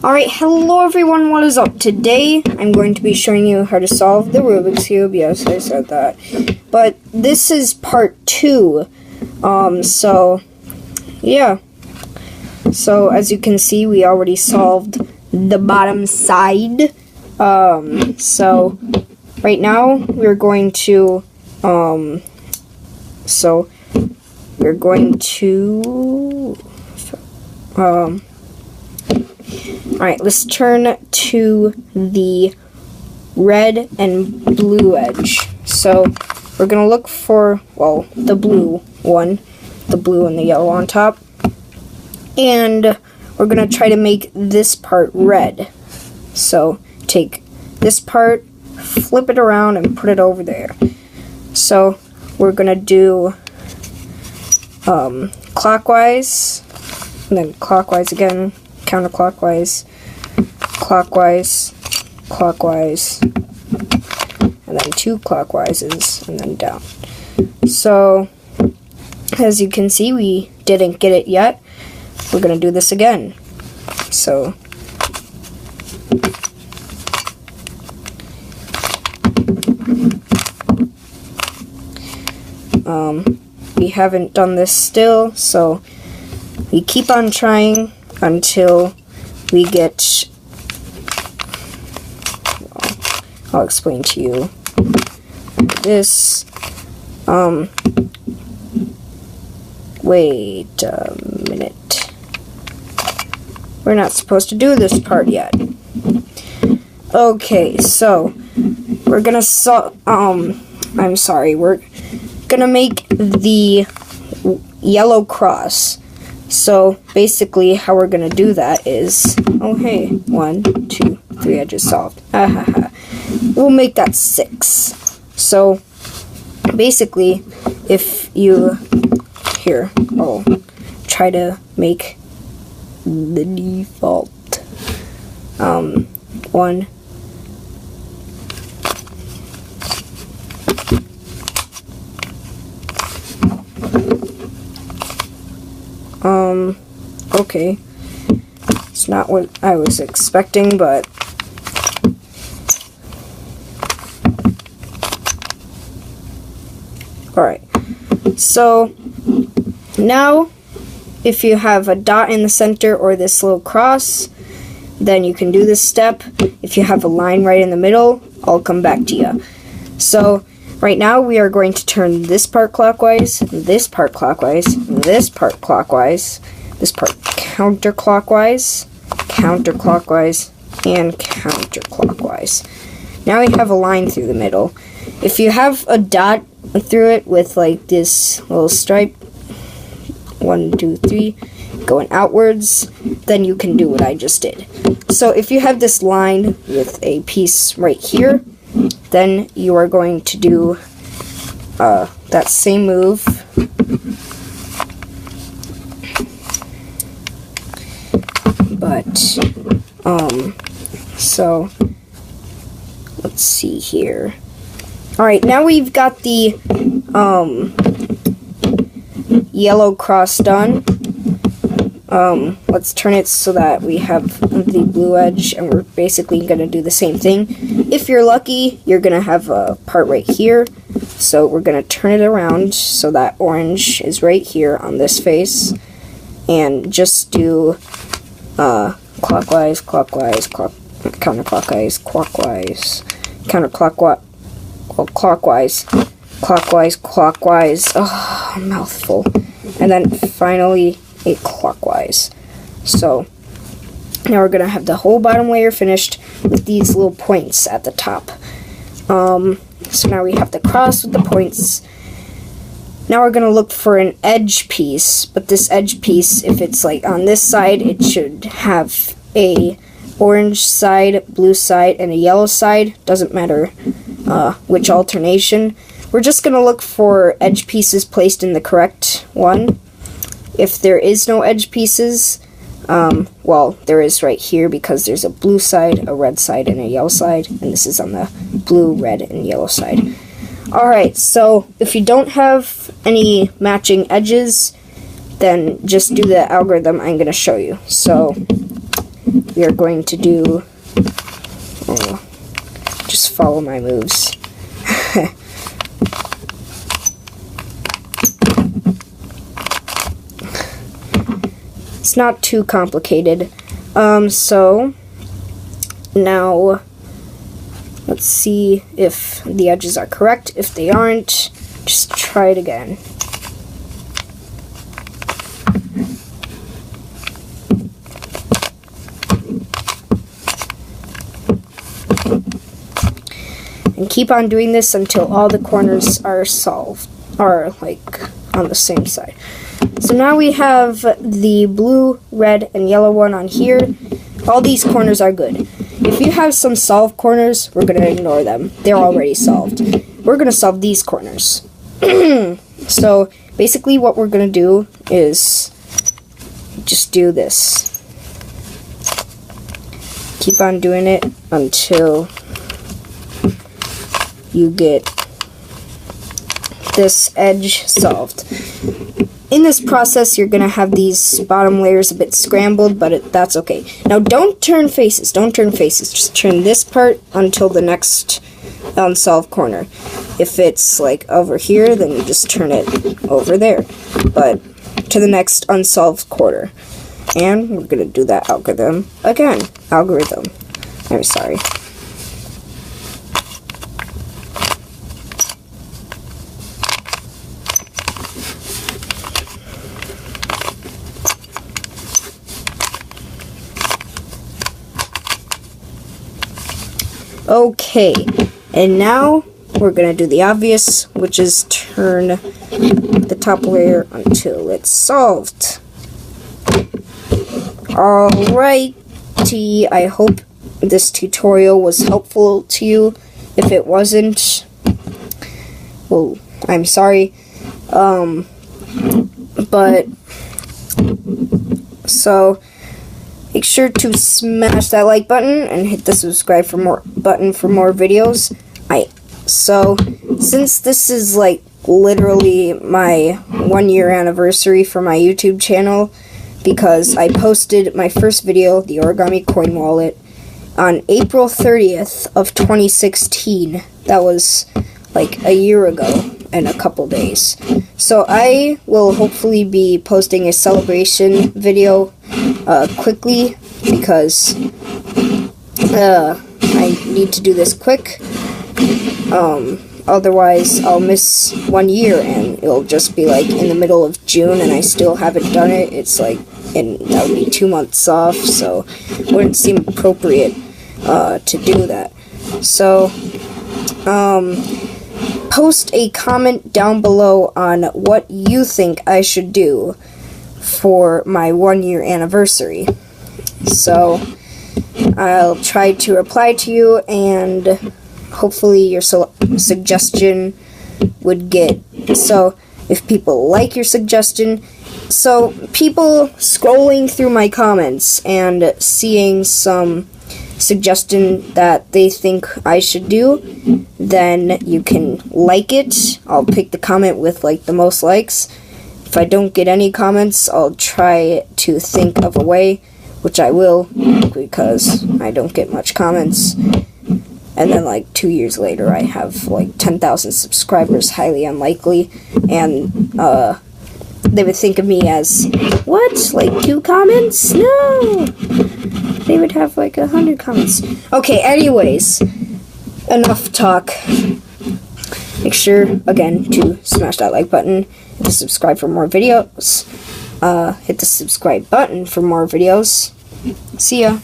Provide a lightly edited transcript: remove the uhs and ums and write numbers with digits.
Alright, hello everyone, what is up? Today, I'm going to be showing you how to solve the Rubik's Cube. Yes, I said that. But this is part 2. Yeah. So, as you can see, we already solved the bottom side. So, right now, we're going to, Alright, let's turn to the red and blue edge. So, we're going to look for, well, the blue one, the blue and the yellow on top. And we're going to try to make this part red. So, take this part, flip it around, and put it over there. So, we're going to do clockwise, and then clockwise again, counterclockwise, clockwise, clockwise, and then 2 clockweises, and then down. So, as you can see, we didn't get it yet. We're going to do this again. So, we haven't done this still, so we keep on trying until we get, well, I'll explain to you this. Wait a minute. We're not supposed to do this part yet. Okay, so we're gonna we're gonna make the yellow cross. So basically how we're gonna do that is, oh hey, 1, 2, 3 edges solved. We'll make that 6. So basically, if you, here, I'll try to make the default 1. Okay. It's not what I was expecting, but alright. So now if you have a dot in the center or this little cross, then you can do this step. If you have a line right in the middle, I'll come back to you. So right now we are going to turn this part clockwise, this part clockwise, this part clockwise, this part counterclockwise, counterclockwise, and counterclockwise. Now we have a line through the middle. If you have a dot through it with like this little stripe, 1, 2, 3, going outwards, then you can do what I just did. So if you have this line with a piece right here, then you are going to do that same move, but so let's see here. Alright, now we've got the yellow cross done. Let's turn it so that we have the blue edge, and we're basically going to do the same thing. If you're lucky, you're going to have a part right here, so we're going to turn it around so that orange is right here on this face, and just do clockwise, clockwise, counterclockwise, clockwise, counterclockwise, well, clockwise, clockwise, clockwise, oh, mouthful, and then finally a clockwise. So now we're gonna have the whole bottom layer finished with these little points at the top. So now we have the cross with the points. Now we're gonna look for an edge piece, but this edge piece, if it's like on this side, it should have a orange side, blue side, and a yellow side. Doesn't matter which alternation. We're just gonna look for edge pieces placed in the correct one. If there is no edge pieces, well, there is right here because there's a blue side, a red side, and a yellow side, and this is on the blue, red, and yellow side. Alright, so if you don't have any matching edges, then just do the algorithm I'm going to show you. So we are going to do, just follow my moves. It's not too complicated. So now let's see if the edges are correct. If they aren't, just try it again. And keep on doing this until all the corners are like on the same side. So now we have the blue, red, and yellow one on here. All these corners are good. If you have some solved corners, we're going to ignore them. They're already solved. We're going to solve these corners. So basically what we're going to do is just do this. Keep on doing it until you get this edge solved. In this process, you're going to have these bottom layers a bit scrambled, but that's okay. Now, don't turn faces. Don't turn faces. Just turn this part until the next unsolved corner. If it's like over here, then you just turn it over there, but to the next unsolved corner. And we're going to do that algorithm again. I'm sorry. Okay, and now we're going to do the obvious, which is turn the top layer until it's solved. Alrighty, I hope this tutorial was helpful to you. If it wasn't, well, I'm sorry. So make sure to smash that like button and hit the subscribe for more videos. So since this is like literally my 1 year anniversary for my YouTube channel, because I posted my first video, the origami coin wallet, on April 30th of 2016. That was like a year ago and a couple days. So I will hopefully be posting a celebration video quickly, because I need to do this quick. Otherwise I'll miss 1 year and it'll just be like in the middle of June and I still haven't done it. It's like, and that would be 2 months off, so it wouldn't seem appropriate to do that. So post a comment down below on what you think I should do for my 1 year anniversary. So I'll try to reply to you, and hopefully your suggestion would get, so if people like your suggestion, so people scrolling through my comments and seeing some suggestion that they think I should do, then you can like it. I'll pick the comment with like the most likes. If I don't get any comments, I'll try to think of a way, which I will, because I don't get much comments. And then like 2 years later I have like 10,000 subscribers, highly unlikely, and they would think of me as, what, like 2 comments? No! They would have like 100 comments. Okay, anyways, enough talk. Make sure, again, to smash that like button, hit the subscribe for more videos, hit the subscribe button for more videos. See ya.